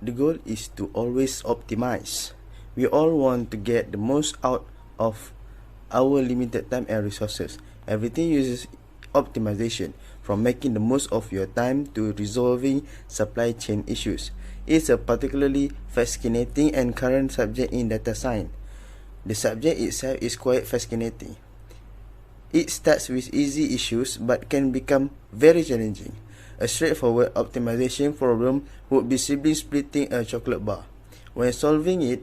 The goal is to always optimize. We all want to get the most out of our limited time and resources. Everything uses optimization, from making the most of your time to resolving supply chain issues. It's a particularly fascinating and current subject in data science. The subject itself is quite fascinating. It starts with easy issues but can become very challenging. A straightforward optimization problem would be simply splitting a chocolate bar. When solving it,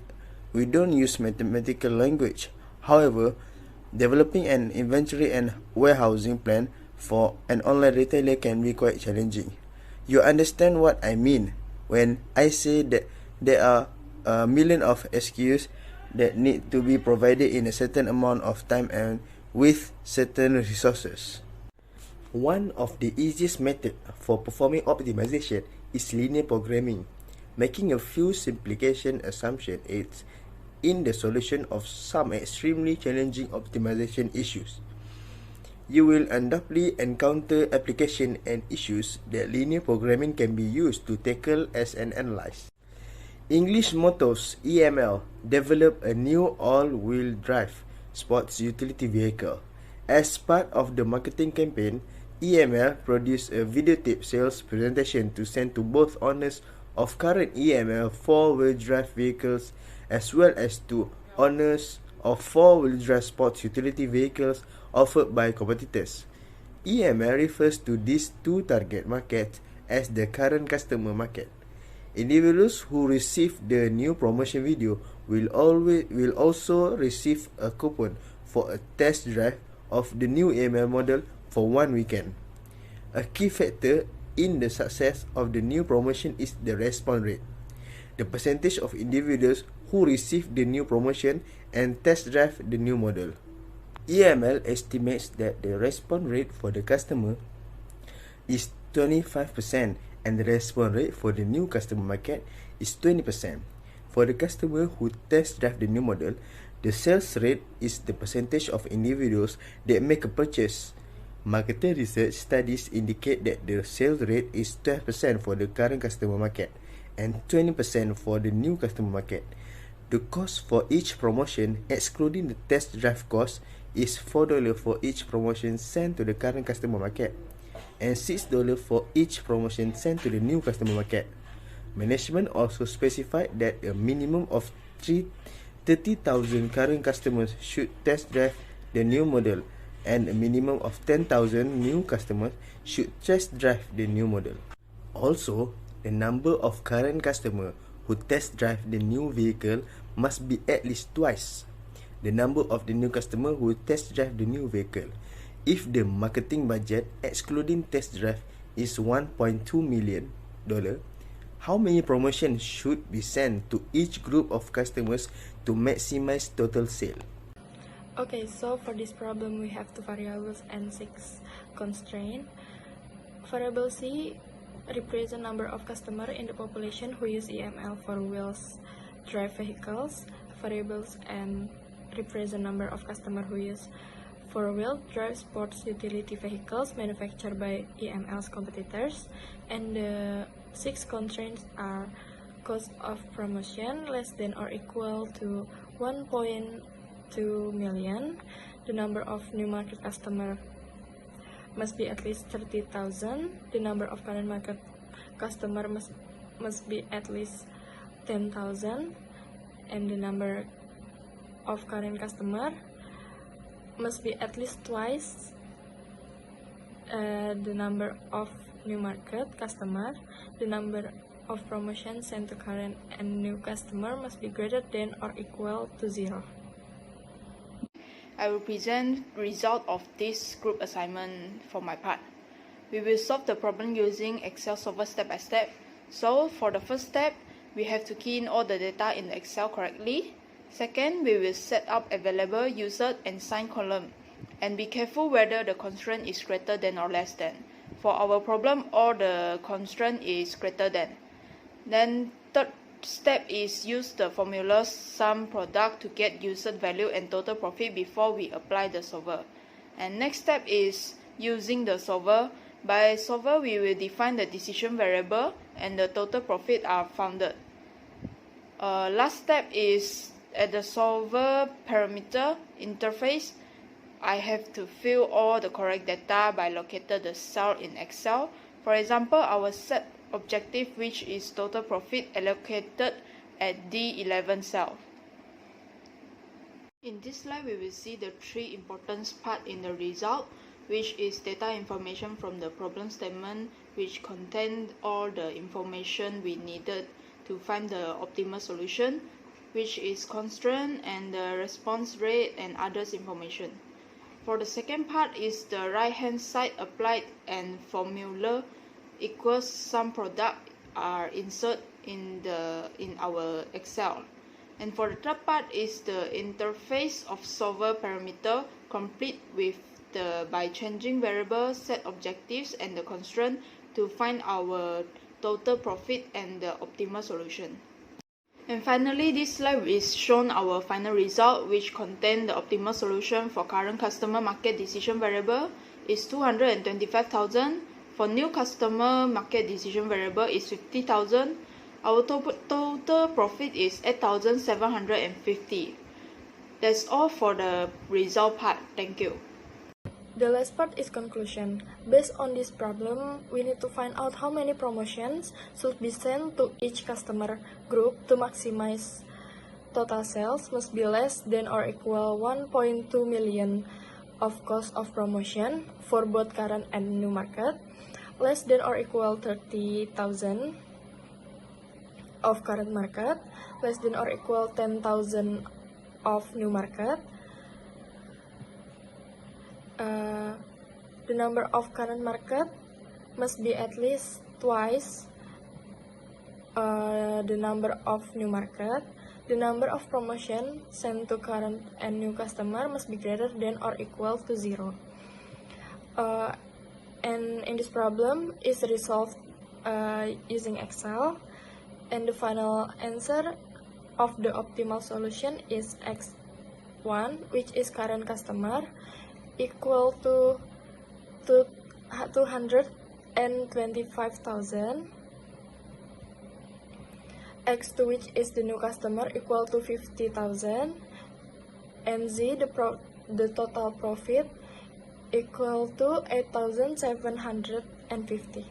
we don't use mathematical language. However, developing an inventory and warehousing plan for an online retailer can be quite challenging. You understand what I mean when I say that there are a million of SKUs that need to be provided in a certain amount of time and with certain resources. One of the easiest methods for performing optimization is linear programming. Making a few simplification assumptions aids in the solution of some extremely challenging optimization issues. You will undoubtedly encounter applications and issues that linear programming can be used to tackle as an analyze. English Motors (EML) developed a new all-wheel drive sports utility vehicle. As part of the marketing campaign, EML produced a videotape sales presentation to send to both owners of current EML four-wheel drive vehicles as well as to owners of four-wheel drive sports utility vehicles offered by competitors. EML refers to these two target markets as the current customer market. Individuals who receive the new promotion video will also receive a coupon for a test drive of the new EML model for one weekend. A key factor in the success of the new promotion is the response rate, the percentage of individuals who receive the new promotion and test drive the new model. EML estimates that the response rate for the customer is 25% and the response rate for the new customer market is 20%. For the customer who test drive the new model, the sales rate is the percentage of individuals that make a purchase. Market research studies indicate that the sales rate is 12% for the current customer market and 20% for the new customer market. The cost for each promotion, excluding the test drive cost, is $4 for each promotion sent to the current customer market and $6 for each promotion sent to the new customer market. Management also specified that a minimum of 30,000 current customers should test drive the new model and a minimum of 10,000 new customers should test drive the new model. Also, the number of current customers who test drive the new vehicle must be at least twice the number of the new customer who test drive the new vehicle. If the marketing budget, excluding test drive, is $1.2 million, how many promotions should be sent to each group of customers to maximize total sale? Okay, so for this problem we have two variables and 6 constraints. Variable C represents number of customers in the population who use EML for wheels drive vehicles. Variables M represent number of customers who use four-wheel drive sports utility vehicles manufactured by EML's competitors. And the 6 constraints are cost of promotion less than or equal to 1.2 million. The number of new market customer must be at least 30,000. The number of current market customer must be at least 10,000. And the number of current customer must be at least twice the number of new market customer. The number of promotions sent to current and new customer must be greater than or equal to 0. I will present result of this group assignment for my part. We will solve the problem using Excel solver step by step. So for the first step, we have to key in all the data in Excel correctly. Second, we will set up available, user, and signed column, and be careful whether the constraint is greater than or less than. For our problem, all the constraint is greater than. Then third step is use the formula sum product to get user value and total profit before we apply the solver. And next step is using the solver. By solver, we will define the decision variable and the total profit are founded. Last step is at the solver parameter interface. I have to fill all the correct data by locating the cell in Excel. For example, our set objective, which is total profit, allocated at D11 cell. In this slide, we will see the three important parts in the result, which is data information from the problem statement, which contained all the information we needed to find the optimal solution, which is constraint and the response rate and others information. For the second part is the right hand side applied and formula equals some product are inserted in our Excel. And for the third part is the interface of solver parameter complete with by changing variable, set objectives and the constraint to find our total profit and the optimal solution. And finally, this slide is shown our final result, which contain the optimal solution for current customer market decision variable is 225,000. For new customer market decision variable is 50,000. Our total profit is 8,750. That's all for the result part. Thank you. The last part is conclusion. Based on this problem, we need to find out how many promotions should be sent to each customer group to maximize total sales must be less than or equal 1.2 million of cost of promotion for both current and new market, less than or equal 30,000 of current market, less than or equal 10,000 of new market. The number of current market must be at least twice the number of new market. The number of promotion sent to current and new customer must be greater than or equal to 0. And in this problem is resolved using Excel, and the final answer of the optimal solution is X1, which is current customer, equal to 225,000, X2, which is the new customer, equal to 50,000, and Z, the total profit, equal to 8,750.